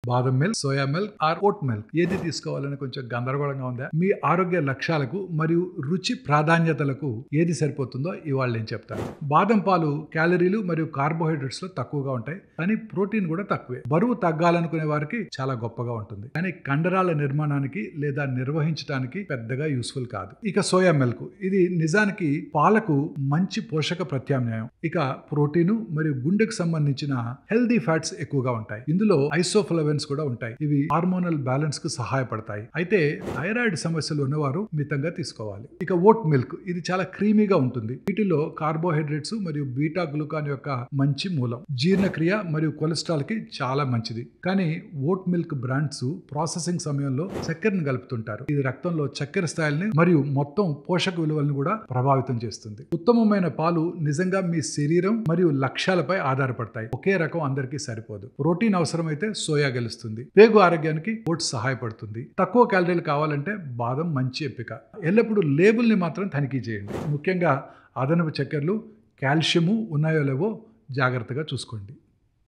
బాదం milk, soya milk are vote milk ఏది తీసుకోవాలని కొంచెం గందరగోళంగా ఉందా? మీ ఆరోగ్య లక్ష్యాలకు మరియు రుచి ప్రాధాన్యతలకు ఏది సరిపోతుందో ఇవాళ నేను చెప్తాను. బాదం పాలు క్యాలరీలు మరియు కార్బోహైడ్రేట్స్ లో తక్కువగా ఉంటాయి, కానీ ప్రోటీన్ కూడా తక్కువే. బరువు తగ్గాలనుకునే వారికి చాలా గొప్పగా ఉంటుంది, కానీ కండరాల నిర్మాణానికి లేదా నిర్వహించడానికి పెద్దగా యూస్ఫుల్ కాదు. ఇక సోయా మిల్క్, ఇది నిజానికి పాలకు మంచి పోషక ప్రత్యామ్నాయం. ఇక ప్రోటీను మరియు గుండెకు సంబంధించిన హెల్దీ ఫ్యాట్స్ ఎక్కువగా ఉంటాయి. ఇందులో ఐసోఫ్లవెన్స్ కూడా ఉంటాయి. ఇవి హార్మోనల్ బ్యాలెన్స్ కు సహాయపడతాయి. అయితే థైరాయిడ్ సమస్యలు ఉన్నవారు మితంగా తీసుకోవాలి. ఇక ఓట్ మిల్క్, ఇది చాలా క్రీమీగా ఉంటుంది. వీటిలో కార్బోహైడ్రేట్స్ మరియు బీటా గ్లూకాన్ యొక్క మంచి మూలం. జీర్ణక్రియ మరియు కొలెస్ట్రాల్ కి చాలా మంచిది. కానీ ఓట్ మిల్క్ బ్రాండ్స్ ప్రాసెసింగ్ సమయంలో చక్కెరను కలుపుతుంటారు. ఇది రక్తంలో చక్కెర స్థాయిల్ని మరియు మొత్తం పోషక విలువలను కూడా ప్రభావితం చేస్తుంది. ఉత్తమమైన పాలు నిజంగా మీ శరీరం మరియు లక్ష్యాలపై ఆధారపడతాయి. ఒకే రకం అందరికీ సరిపోదు. ప్రోటీన్ అవసరమైతే సోయా గెలుస్తుంది. పేగు ఆరోగ్యానికి ఓట్స్ సహాయపడుతుంది. తక్కువ క్యాలరీలు కావాలంటే బాదం మంచి ఎంపిక. ఎల్లప్పుడూ లేబుల్ని మాత్రం తనిఖీ చేయండి. ముఖ్యంగా అదనపు చక్కెరలు, కాల్షియము ఉన్నాయో లేవో జాగ్రత్తగా చూసుకోండి.